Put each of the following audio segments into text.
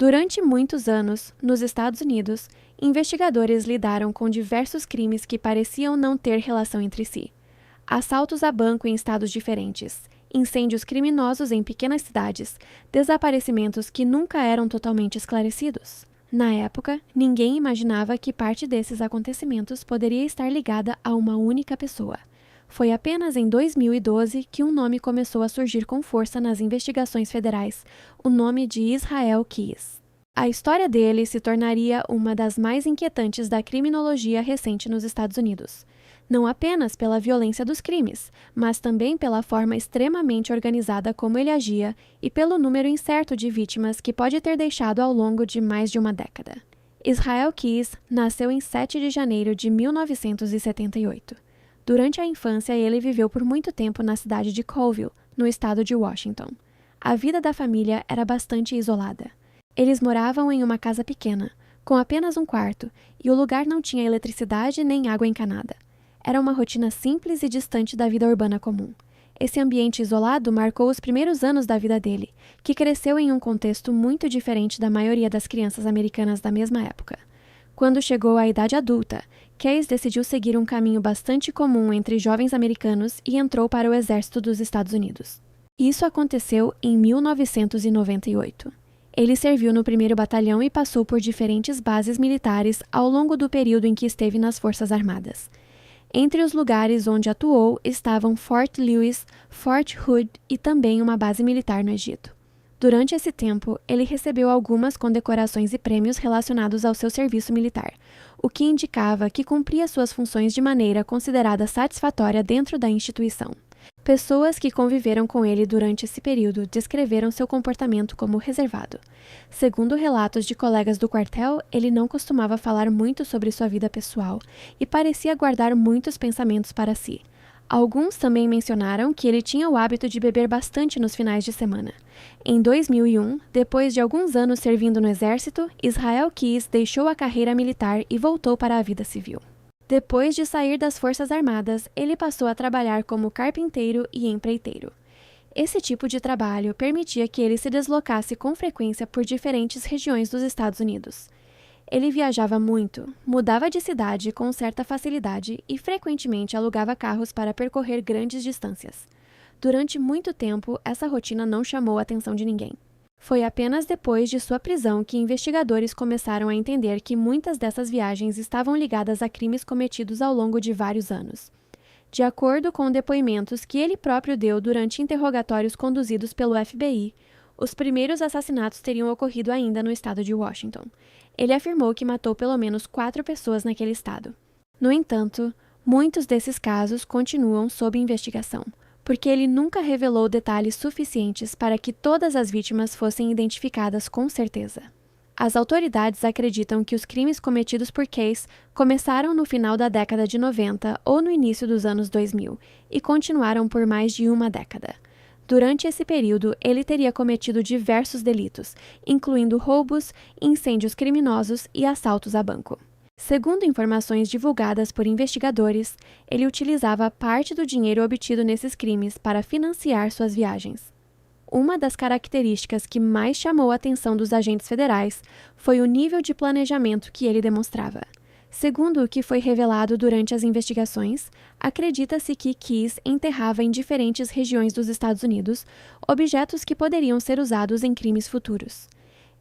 Durante muitos anos, nos Estados Unidos, investigadores lidaram com diversos crimes que pareciam não ter relação entre si. Assaltos a banco em estados diferentes, incêndios criminosos em pequenas cidades, desaparecimentos que nunca eram totalmente esclarecidos. Na época, ninguém imaginava que parte desses acontecimentos poderia estar ligada a uma única pessoa. Foi apenas em 2012 que um nome começou a surgir com força nas investigações federais, o nome de Israel Keyes. A história dele se tornaria uma das mais inquietantes da criminologia recente nos Estados Unidos. Não apenas pela violência dos crimes, mas também pela forma extremamente organizada como ele agia e pelo número incerto de vítimas que pode ter deixado ao longo de mais de uma década. Israel Keyes nasceu em 7 de janeiro de 1978. Durante a infância, ele viveu por muito tempo na cidade de Colville, no estado de Washington. A vida da família era bastante isolada. Eles moravam em uma casa pequena, com apenas um quarto, e o lugar não tinha eletricidade nem água encanada. Era uma rotina simples e distante da vida urbana comum. Esse ambiente isolado marcou os primeiros anos da vida dele, que cresceu em um contexto muito diferente da maioria das crianças americanas da mesma época. Quando chegou à idade adulta, Keyes decidiu seguir um caminho bastante comum entre jovens americanos e entrou para o exército dos Estados Unidos. Isso aconteceu em 1998. Ele serviu no 1º Batalhão e passou por diferentes bases militares ao longo do período em que esteve nas Forças Armadas. Entre os lugares onde atuou estavam Fort Lewis, Fort Hood e também uma base militar no Egito. Durante esse tempo, ele recebeu algumas condecorações e prêmios relacionados ao seu serviço militar, o que indicava que cumpria suas funções de maneira considerada satisfatória dentro da instituição. Pessoas que conviveram com ele durante esse período descreveram seu comportamento como reservado. Segundo relatos de colegas do quartel, ele não costumava falar muito sobre sua vida pessoal e parecia guardar muitos pensamentos para si. Alguns também mencionaram que ele tinha o hábito de beber bastante nos finais de semana. Em 2001, depois de alguns anos servindo no exército, Israel Keyes deixou a carreira militar e voltou para a vida civil. Depois de sair das Forças Armadas, ele passou a trabalhar como carpinteiro e empreiteiro. Esse tipo de trabalho permitia que ele se deslocasse com frequência por diferentes regiões dos Estados Unidos. Ele viajava muito, mudava de cidade com certa facilidade e frequentemente alugava carros para percorrer grandes distâncias. Durante muito tempo, essa rotina não chamou a atenção de ninguém. Foi apenas depois de sua prisão que investigadores começaram a entender que muitas dessas viagens estavam ligadas a crimes cometidos ao longo de vários anos. De acordo com depoimentos que ele próprio deu durante interrogatórios conduzidos pelo FBI, os primeiros assassinatos teriam ocorrido ainda no estado de Washington. Ele afirmou que matou pelo menos 4 pessoas naquele estado. No entanto, muitos desses casos continuam sob investigação, porque ele nunca revelou detalhes suficientes para que todas as vítimas fossem identificadas com certeza. As autoridades acreditam que os crimes cometidos por Keyes começaram no final da década de 90 ou no início dos anos 2000 e continuaram por mais de uma década. Durante esse período, ele teria cometido diversos delitos, incluindo roubos, incêndios criminosos e assaltos a banco. Segundo informações divulgadas por investigadores, ele utilizava parte do dinheiro obtido nesses crimes para financiar suas viagens. Uma das características que mais chamou a atenção dos agentes federais foi o nível de planejamento que ele demonstrava. Segundo o que foi revelado durante as investigações, acredita-se que Keyes enterrava em diferentes regiões dos Estados Unidos objetos que poderiam ser usados em crimes futuros.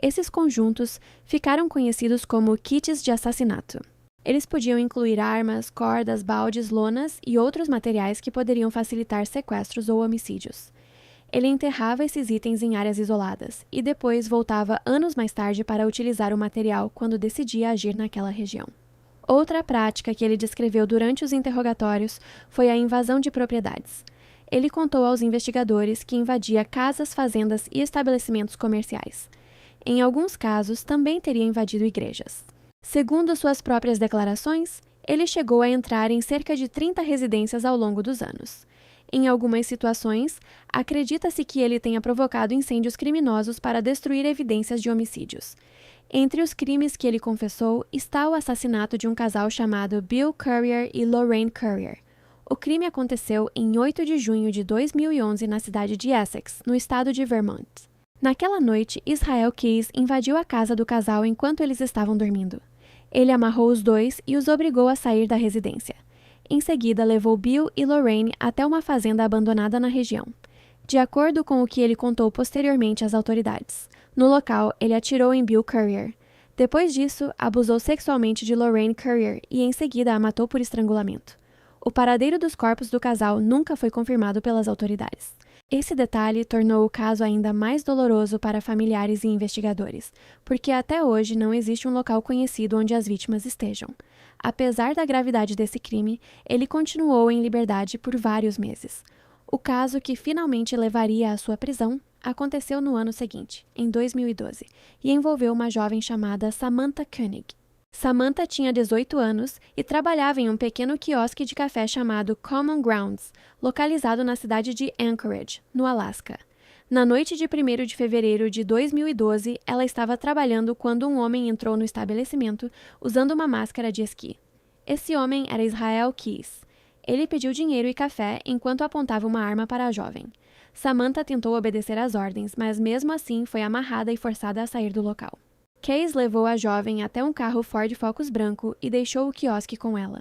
Esses conjuntos ficaram conhecidos como kits de assassinato. Eles podiam incluir armas, cordas, baldes, lonas e outros materiais que poderiam facilitar sequestros ou homicídios. Ele enterrava esses itens em áreas isoladas e depois voltava anos mais tarde para utilizar o material quando decidia agir naquela região. Outra prática que ele descreveu durante os interrogatórios foi a invasão de propriedades. Ele contou aos investigadores que invadia casas, fazendas e estabelecimentos comerciais. Em alguns casos, também teria invadido igrejas. Segundo suas próprias declarações, ele chegou a entrar em cerca de 30 residências ao longo dos anos. Em algumas situações, acredita-se que ele tenha provocado incêndios criminosos para destruir evidências de homicídios. Entre os crimes que ele confessou está o assassinato de um casal chamado Bill Currier e Lorraine Currier. O crime aconteceu em 8 de junho de 2011 na cidade de Essex, no estado de Vermont. Naquela noite, Israel Keyes invadiu a casa do casal enquanto eles estavam dormindo. Ele amarrou os dois e os obrigou a sair da residência. Em seguida, levou Bill e Lorraine até uma fazenda abandonada na região. De acordo com o que ele contou posteriormente às autoridades, no local, ele atirou em Bill Currier. Depois disso, abusou sexualmente de Lorraine Currier e em seguida a matou por estrangulamento. O paradeiro dos corpos do casal nunca foi confirmado pelas autoridades. Esse detalhe tornou o caso ainda mais doloroso para familiares e investigadores, porque até hoje não existe um local conhecido onde as vítimas estejam. Apesar da gravidade desse crime, ele continuou em liberdade por vários meses. O caso que finalmente levaria à sua prisão aconteceu no ano seguinte, em 2012, e envolveu uma jovem chamada Samantha Koenig. Samantha tinha 18 anos e trabalhava em um pequeno quiosque de café chamado Common Grounds, localizado na cidade de Anchorage, no Alasca. Na noite de 1º de fevereiro de 2012, ela estava trabalhando quando um homem entrou no estabelecimento usando uma máscara de esqui. Esse homem era Israel Keyes. Ele pediu dinheiro e café enquanto apontava uma arma para a jovem. Samantha tentou obedecer às ordens, mas mesmo assim foi amarrada e forçada a sair do local. Keyes levou a jovem até um carro Ford Focus branco e deixou o quiosque com ela.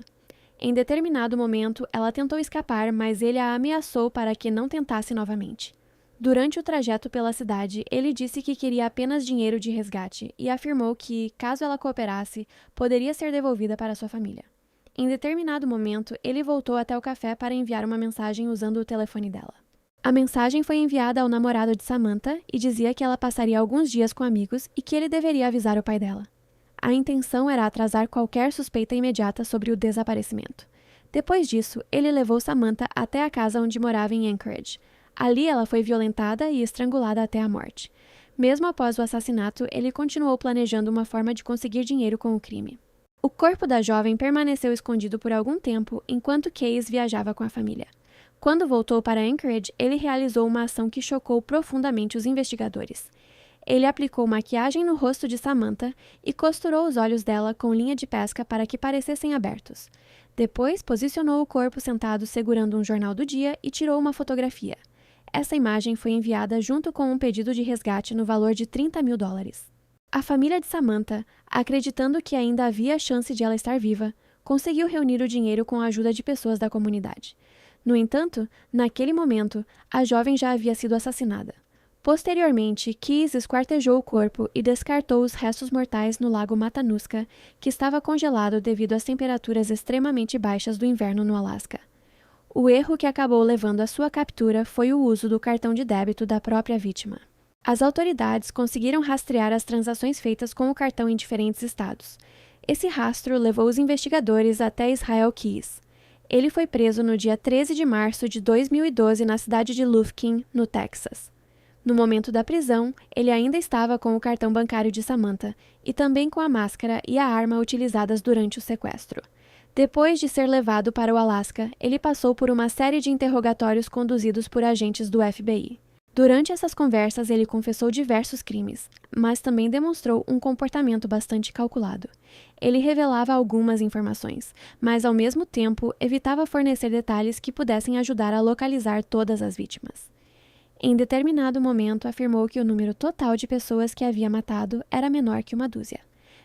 Em determinado momento, ela tentou escapar, mas ele a ameaçou para que não tentasse novamente. Durante o trajeto pela cidade, ele disse que queria apenas dinheiro de resgate e afirmou que, caso ela cooperasse, poderia ser devolvida para sua família. Em determinado momento, ele voltou até o café para enviar uma mensagem usando o telefone dela. A mensagem foi enviada ao namorado de Samantha e dizia que ela passaria alguns dias com amigos e que ele deveria avisar o pai dela. A intenção era atrasar qualquer suspeita imediata sobre o desaparecimento. Depois disso, ele levou Samantha até a casa onde morava em Anchorage. Ali ela foi violentada e estrangulada até a morte. Mesmo após o assassinato, ele continuou planejando uma forma de conseguir dinheiro com o crime. O corpo da jovem permaneceu escondido por algum tempo enquanto Keyes viajava com a família. Quando voltou para Anchorage, ele realizou uma ação que chocou profundamente os investigadores. Ele aplicou maquiagem no rosto de Samantha e costurou os olhos dela com linha de pesca para que parecessem abertos. Depois, posicionou o corpo sentado segurando um jornal do dia e tirou uma fotografia. Essa imagem foi enviada junto com um pedido de resgate no valor de $30 mil. A família de Samantha, acreditando que ainda havia chance de ela estar viva, conseguiu reunir o dinheiro com a ajuda de pessoas da comunidade. No entanto, naquele momento, a jovem já havia sido assassinada. Posteriormente, Keyes esquartejou o corpo e descartou os restos mortais no lago Matanuska, que estava congelado devido às temperaturas extremamente baixas do inverno no Alasca. O erro que acabou levando à sua captura foi o uso do cartão de débito da própria vítima. As autoridades conseguiram rastrear as transações feitas com o cartão em diferentes estados. Esse rastro levou os investigadores até Israel Keyes. Ele foi preso no dia 13 de março de 2012 na cidade de Lufkin, no Texas. No momento da prisão, ele ainda estava com o cartão bancário de Samantha e também com a máscara e a arma utilizadas durante o sequestro. Depois de ser levado para o Alasca, ele passou por uma série de interrogatórios conduzidos por agentes do FBI. Durante essas conversas, ele confessou diversos crimes, mas também demonstrou um comportamento bastante calculado. Ele revelava algumas informações, mas ao mesmo tempo evitava fornecer detalhes que pudessem ajudar a localizar todas as vítimas. Em determinado momento, afirmou que o número total de pessoas que havia matado era menor que uma dúzia.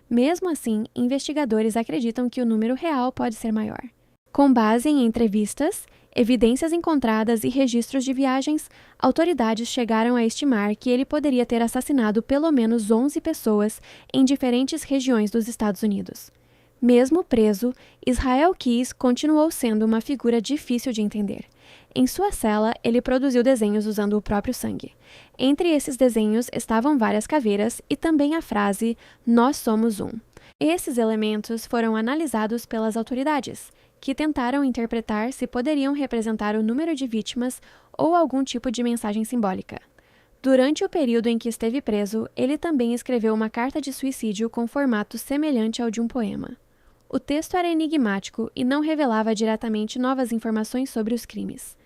Mesmo assim, investigadores acreditam que o número real pode ser maior. Com base em entrevistas, evidências encontradas e registros de viagens, autoridades chegaram a estimar que ele poderia ter assassinado pelo menos 11 pessoas em diferentes regiões dos Estados Unidos. Mesmo preso, Israel Keyes continuou sendo uma figura difícil de entender. Em sua cela, ele produziu desenhos usando o próprio sangue. Entre esses desenhos estavam várias caveiras e também a frase "Nós somos um". Esses elementos foram analisados pelas autoridades, que tentaram interpretar se poderiam representar o número de vítimas ou algum tipo de mensagem simbólica. Durante o período em que esteve preso, ele também escreveu uma carta de suicídio com formato semelhante ao de um poema. O texto era enigmático e não revelava diretamente novas informações sobre os crimes.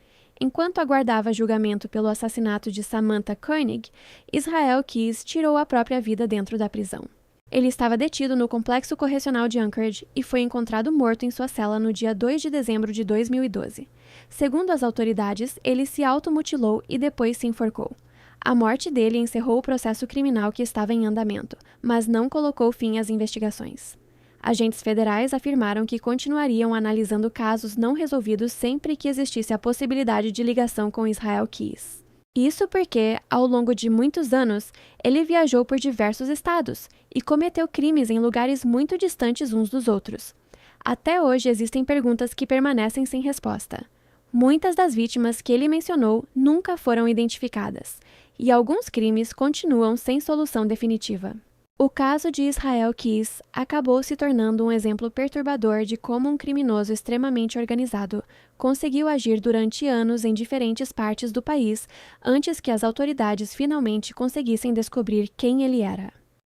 Enquanto aguardava julgamento pelo assassinato de Samantha Koenig, Israel Keyes tirou a própria vida dentro da prisão. Ele estava detido no Complexo Correcional de Anchorage e foi encontrado morto em sua cela no dia 2 de dezembro de 2012. Segundo as autoridades, ele se automutilou e depois se enforcou. A morte dele encerrou o processo criminal que estava em andamento, mas não colocou fim às investigações. Agentes federais afirmaram que continuariam analisando casos não resolvidos sempre que existisse a possibilidade de ligação com Israel Keys. Isso porque, ao longo de muitos anos, ele viajou por diversos estados e cometeu crimes em lugares muito distantes uns dos outros. Até hoje existem perguntas que permanecem sem resposta. Muitas das vítimas que ele mencionou nunca foram identificadas, e alguns crimes continuam sem solução definitiva. O caso de Israel Keys acabou se tornando um exemplo perturbador de como um criminoso extremamente organizado conseguiu agir durante anos em diferentes partes do país antes que as autoridades finalmente conseguissem descobrir quem ele era.